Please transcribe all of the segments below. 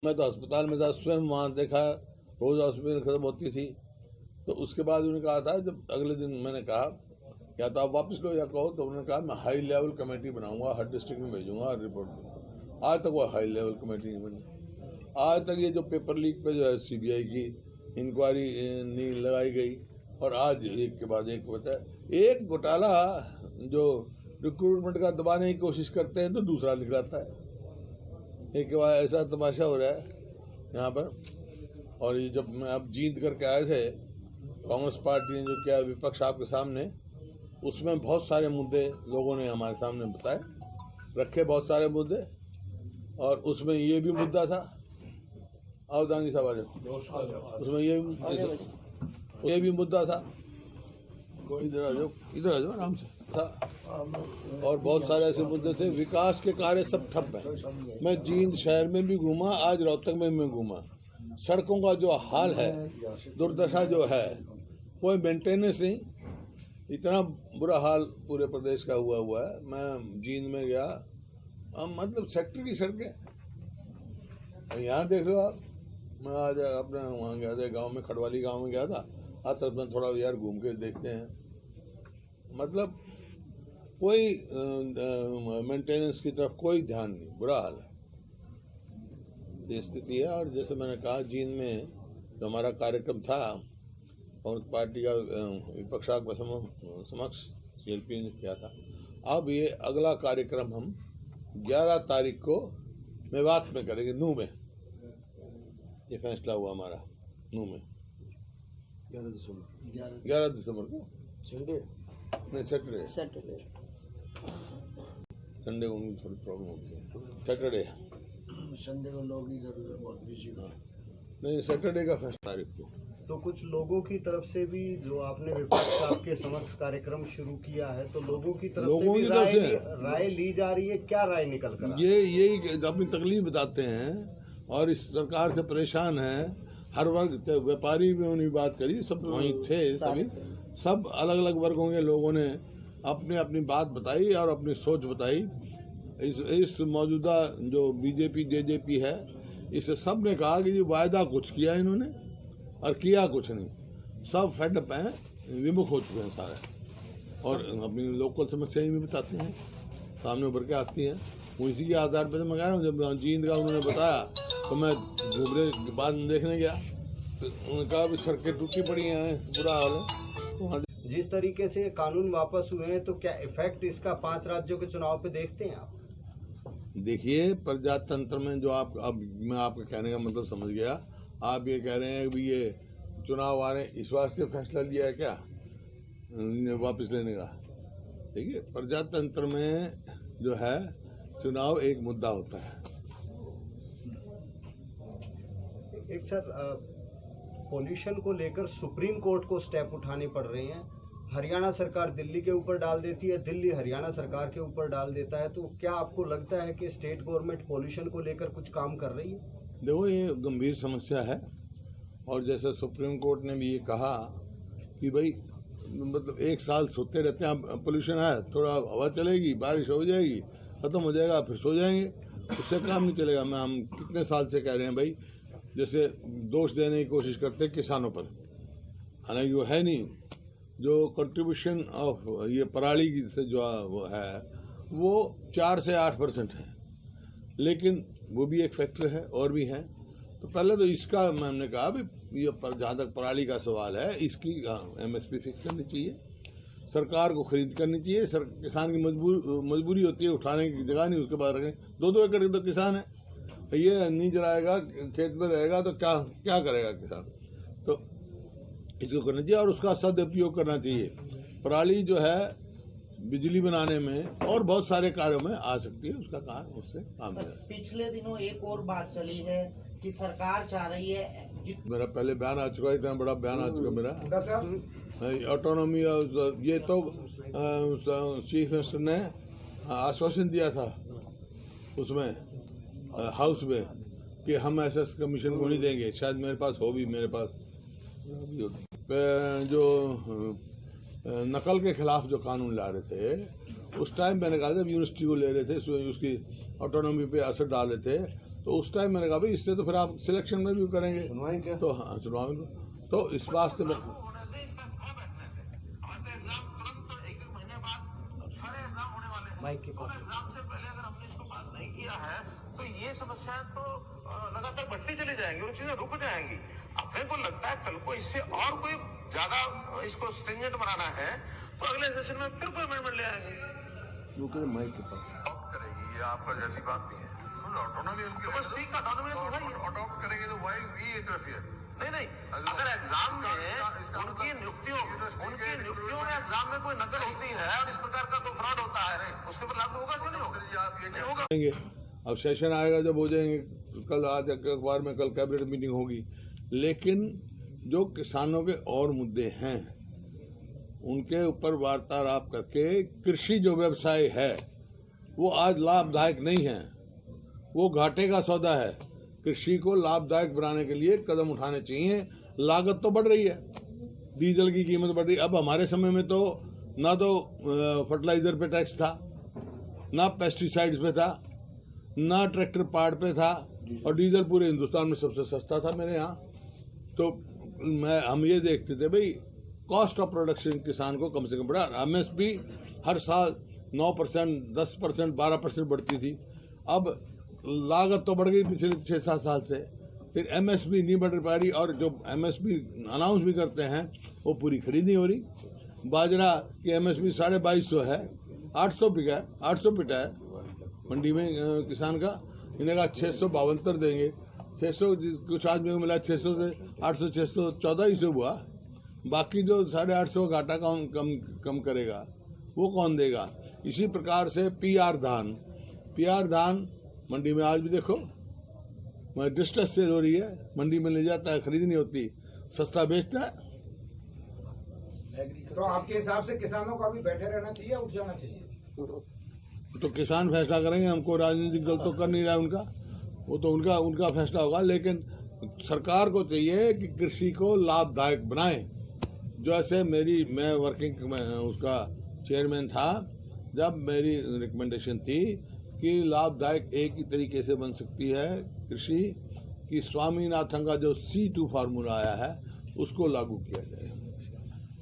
मैं तो अस्पताल में था, स्वयं वहाँ देखा, रोज हॉस्पिटल खत्म होती थी। तो उसके बाद उन्होंने कहा था, जब अगले दिन मैंने कहा या तो आप वापस लो या कहो, तो उन्होंने कहा मैं हाई लेवल कमेटी बनाऊंगा, हर डिस्ट्रिक्ट में भेजूंगा रिपोर्ट दूंगा। आज तक वो हाई लेवल कमेटी नहीं बनी। आज तक ये जो पेपर लीक पे जो है सीबीआई की इंक्वायरी नहीं लगाई गई, और आज एक के बाद एक होता है। एक घोटाला जो रिक्रूटमेंट का दबाने की कोशिश करते हैं तो दूसरा निकलाता है। एक बार ऐसा तमाशा हो रहा है यहाँ पर। और ये जब मैं अब जीत करके आए थे, कांग्रेस पार्टी ने जो किया विपक्ष आपके सामने, उसमें बहुत सारे मुद्दे लोगों ने हमारे सामने बताए, रखे बहुत सारे मुद्दे, और उसमें ये भी मुद्दा था, अवधानी साहब उसमें ये भी मुद्दा था, इधर आ जाओ आराम से था, और बहुत सारे ऐसे मुद्दे थे। विकास के कार्य सब ठप है। मैं जींद शहर में भी घूमा, आज रोहतक में मैं घूमा, सड़कों का जो हाल है, दुर्दशा जो है, कोई मेंटेनेंस नहीं, इतना बुरा हाल पूरे प्रदेश का हुआ है। मैं जींद में गया, मतलब सेक्टर की सड़कें, यहाँ देख लो आप। मैं आज अपने वहाँ गया था, गांव में, खड़वाली गांव में गया था। आज तक मैं थोड़ा यार घूम के देखते हैं, मतलब कोई मेंटेनेंस की तरफ कोई ध्यान नहीं, बुरा हाल है, ये स्थिति है। और जैसे मैंने कहा, जींद में जो हमारा कार्यक्रम था कांग्रेस पार्टी का विपक्ष के समक्ष सीएलपी ने किया था, अब ये अगला कार्यक्रम हम 11 तारीख को मेवात में करेंगे, नू में। ये फैसला हुआ हमारा, नू में 11 दिसंबर को, संडे नहीं, सैटरडे संडे को उनकी थोड़ी प्रॉब्लम होती है, सैटरडे संडे को लोग इधर उधर बहुत बिजी हो, नहीं सैटरडे का फैसला तारीख को। तो कुछ लोगों की तरफ से भी, जो आपने विपक्ष आपके समक्ष कार्यक्रम शुरू किया है, तो लोगों की तरफ से भी राय ली जा रही है। क्या राय निकल कर? यही अपनी तकलीफ बताते हैं और इस सरकार से परेशान है हर वर्ग। व्यापारी भी उन्हीं बात करी, सब वहीं थे, सभी सब अलग अलग वर्गों के लोगों ने अपने अपनी बात बताई और अपनी सोच बताई। इस मौजूदा जो बीजेपी जेजेपी है, इसे सब ने कहा कि ये वायदा कुछ किया इन्होंने और किया कुछ नहीं, सब फेडअप हैं, विमुख हो चुके हैं सारे, और अपनी लोकल समस्याएं भी बताते हैं, सामने उभर के आती हैं। उसी के आधार पर मैं कह रहा हूँ, जब जींद का उन्होंने बताया तो मैं घूमने के बाद देखने गया, तो उन्होंने कहा भी सड़कें टूटी पड़ी हैं, बुरा हाल है। तो जिस तरीके से कानून वापस हुए हैं, तो क्या इफेक्ट इसका 5 राज्यों के चुनाव पे देखते हैं आप? देखिए, प्रजातंत्र में जो आप, अब मैं आपके कहने का मतलब समझ गया, आप ये कह रहे हैं कि ये चुनाव आ रहे हैं, इस वास्ते फैसला लिया है क्या वापस लेने का? देखिए, प्रजातंत्र में जो है चुनाव एक मुद्दा होता है। एक सर, पॉल्यूशन को लेकर सुप्रीम कोर्ट को स्टेप उठाने पड़ रहे हैं। हरियाणा सरकार दिल्ली के ऊपर डाल देती है, दिल्ली हरियाणा सरकार के ऊपर डाल देता है। तो क्या आपको लगता है कि स्टेट गवर्नमेंट पॉल्यूशन को लेकर कुछ काम कर रही है? देखो, ये गंभीर समस्या है, और जैसे सुप्रीम कोर्ट ने भी ये कहा कि भाई मतलब 1 साल सोते रहते हैं, पोल्यूशन है, थोड़ा हवा चलेगी, बारिश हो जाएगी, खत्म हो जाएगा, फिर सो जाएंगे, उससे काम नहीं चलेगा। हम कितने साल से कह रहे हैं भाई, जैसे दोष देने की कोशिश करते हैं किसानों पर, हालांकि वो है नहीं। जो कंट्रीब्यूशन ऑफ ये पराली की से जो वो है, वो 4 से 8% है, लेकिन वो भी एक फैक्टर है, और भी है। तो पहले तो इसका हमने कहा भी, ये जहाँ तक पराली का सवाल है, इसकी MSP फिक्स करनी चाहिए, सरकार को खरीद करनी चाहिए। किसान की मजबूरी होती है, उठाने की जगह नहीं, उसके बाद रखें। 2-2 एकड़ तो किसान है, ये नहीं जलाएगा, खेत में रहेगा तो क्या करेगा किसान? तो इसको करना चाहिए और उसका सदुपयोग करना चाहिए। पराली जो है बिजली बनाने में और बहुत सारे कार्यों में आ सकती है, उसका काम उससे काम है। पिछले दिनों एक और बात चली है कि सरकार चाह रही है, मेरा पहले बयान आ चुका है, इतना बड़ा बयान आ चुका मेरा, ऑटोनॉमी। ये तो चीफ मिनिस्टर ने आश्वासन दिया था उसमें हाउस में कि हम ऐसा कमीशन को नहीं देंगे। शायद मेरे पास हो भी, मेरे पास जो नकल के खिलाफ जो कानून ला रहे थे, उस टाइम मैंने कहा जब यूनिवर्सिटी को ले रहे थे, उसकी ऑटोनॉमी पे असर डाल रहे थे, तो तो उस टाइम मैंने कहा भाई इससे तो फिर आप सिलेक्शन में भी करेंगे, सुनवाई क्या? तो हाँ सुनवाई लो। तो इस वास्ते में माइक के पास एग्जाम से पहले अगर हमने इसको पास नहीं किया है तो ये समस्याएं तो लगातार बढ़ती चली जाएंगी और चीजें रुक जाएंगी। अपने को लगता है कल को इससे और कोई ज्यादा इसको स्ट्रिंजेंट बनाना है तो अगले सेशन में फिर कोई अमेंडमेंट ले आएंगे। माइक के पास अडॉप्ट करेगी, ये आपका जैसी बात नहीं है। ऑटोनॉमी उनकी बस ठीक है, ऑटोनॉमी तो भाई अडॉप्ट करेंगे तो वाई वी इंटरफियर। नहीं, अगर एग्जाम में उनकी नियुक्तियों में एग्जाम में कोई नकल होती है और इस प्रकार का कोई फ्रॉड होता है उसके ऊपर लागू होगा क्यों नहीं होगा? आप ये नहीं होगा। अब सेशन आएगा जब हो जाएंगे, कल आज अखबार में कल कैबिनेट मीटिंग होगी, लेकिन जो किसानों के और मुद्दे हैं उनके ऊपर वार्तालाप करके कृषि जो व्यवसाय है वो आज लाभदायक नहीं है, वो घाटे का सौदा है। कृषि को लाभदायक बनाने के लिए कदम उठाने चाहिए। लागत तो बढ़ रही है, डीजल की कीमत बढ़ रही है। अब हमारे समय में तो ना तो फर्टिलाइजर पे टैक्स था, ना पेस्टिसाइड्स पे था, ना ट्रैक्टर पार्ट पे था, और डीजल पूरे हिंदुस्तान में सबसे सस्ता था मेरे यहाँ। तो हम ये देखते थे भाई कॉस्ट ऑफ प्रोडक्शन किसान को कम से कम बढ़ा। एमएसपी हर साल 9%, 10%, 12% बढ़ती थी। अब लागत तो बढ़ गई पिछले 6-7 साल से, फिर एमएसपी नहीं बढ़ पा रही, और जो एमएसपी अनाउंस भी करते हैं वो पूरी खरीद नहीं हो रही। बाजरा की एमएसपी 2250 है, 800 बिका है, 800 पिटा है मंडी में किसान का। इन्हें कहा 672 देंगे, 600 कुछ आदमी को मिला 600 से 800, 614 ही से हुआ। बाकी जो 850 घाटा कम करेगा वो कौन देगा? इसी प्रकार से पीआर धान मंडी में आज भी देखो डिस्ट्रेस सेल हो रही है, मंडी में ले जाता है, खरीद नहीं होती, सस्ता बेचता है। तो आपके हिसाब से किसानों को अभी बैठे रहना चाहिए, उठ जाना चाहिए? तो किसान फैसला करेंगे, हमको राजनीतिक दल तो कर नहीं रहा है उनका, वो तो उनका फैसला होगा। लेकिन सरकार को चाहिए कि कृषि को लाभदायक बनाए। जो ऐसे मैं वर्किंग उसका चेयरमैन था, जब मेरी रिकमेंडेशन थी कि लाभदायक एक ही तरीके से बन सकती है कृषि कि स्वामीनाथन का जो C2 फार्मूला आया है उसको लागू किया जाए,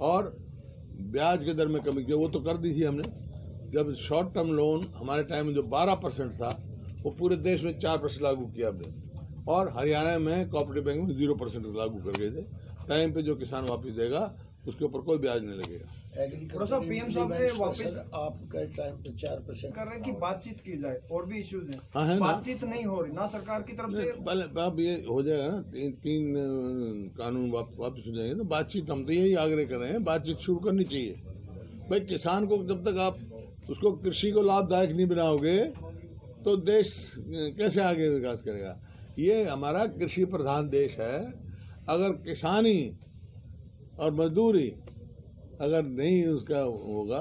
और ब्याज के दर में कमी की, वो तो कर दी थी हमने। जब शॉर्ट टर्म लोन हमारे टाइम में जो 12% था वो पूरे देश में 4% लागू किया हमने, और हरियाणा में कोऑपरेटिव बैंक में 0% लागू कर गए थे। टाइम पे जो किसान वापस देगा उसके ऊपर कोई ब्याज नहीं लगेगा। पीएम साहब ने वापस आपका टाइम पे 4% कर रहे हैं कि बातचीत की जाए, और भी इश्यूज हैं। हाँ, है ना? बातचीत नहीं हो रही ना सरकार की तरफ से। पहले अब ये हो जाएगा ना, तीन कानून वापस हो जाएंगे तो बातचीत, हम तो यही आग्रह कर रहे हैं, बातचीत शुरू करनी चाहिए। भाई किसान को जब तक आप उसको कृषि को लाभदायक नहीं बनाओगे तो देश कैसे आगे विकास करेगा? ये हमारा कृषि प्रधान देश है। अगर किसानी और मजदूरी अगर नहीं उसका होगा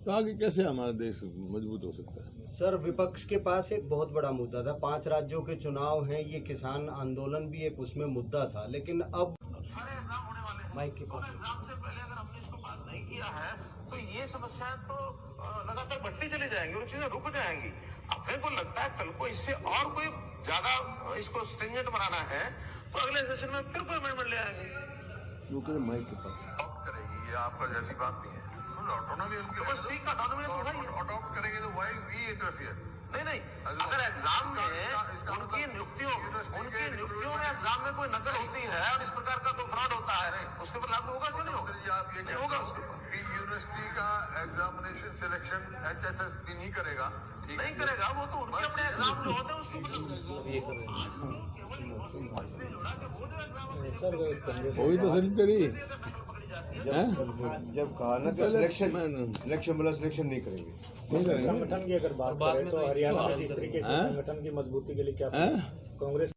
तो आगे कैसे हमारा देश मजबूत हो सकता है? सर, विपक्ष के पास एक बहुत बड़ा मुद्दा था, 5 राज्यों के चुनाव हैं, ये किसान आंदोलन भी एक उसमें मुद्दा था, लेकिन अब सारे एग्जाम होने वाले हैं। माइक के पास एग्जाम से पहले अगर हमने इसको पास नहीं किया है तो ये समस्याएं तो लगातार बढ़ती चली जाएंगी और चीजें रुक जाएंगी। अपने को लगता है कल को इससे और कोई ज्यादा इसको स्ट्रिंजेंट बनाना है तो अगले सेशन में फिर कोई अमेंडमेंट ले आएंगे। माइक के पास अडॉप्ट करेगी, ये आपका जैसी बात नहीं है। ऑटोनॉमी उनकी बस ठीक है, ऑटोनॉमी तो भाई अडॉप्ट करेंगे तो वाई वी इंटरफियर। नहीं, अगर एग्जाम में उनकी नियुक्तियों में एग्जाम में कोई नकल होती है और इस प्रकार का कोई फ्रॉड होता है उसके ऊपर लागू होगा क्यों नहीं होगा? आप ये नहीं होगा यूनिवर्सिटी का एग्जामिनेशन सिलेक्शन HSSB नहीं करेगा, नहीं करेगा, वो तो उनके अपने एग्जाम जो होते हैं उसके ऊपर वही तो सही तेरी जब कहा ना कि सिलेक्शन वाला सिलेक्शन नहीं करेंगे। संगठन की अगर बात करें तो हरियाणा में जिस तरीके से संगठन की मजबूती के लिए क्या कांग्रेस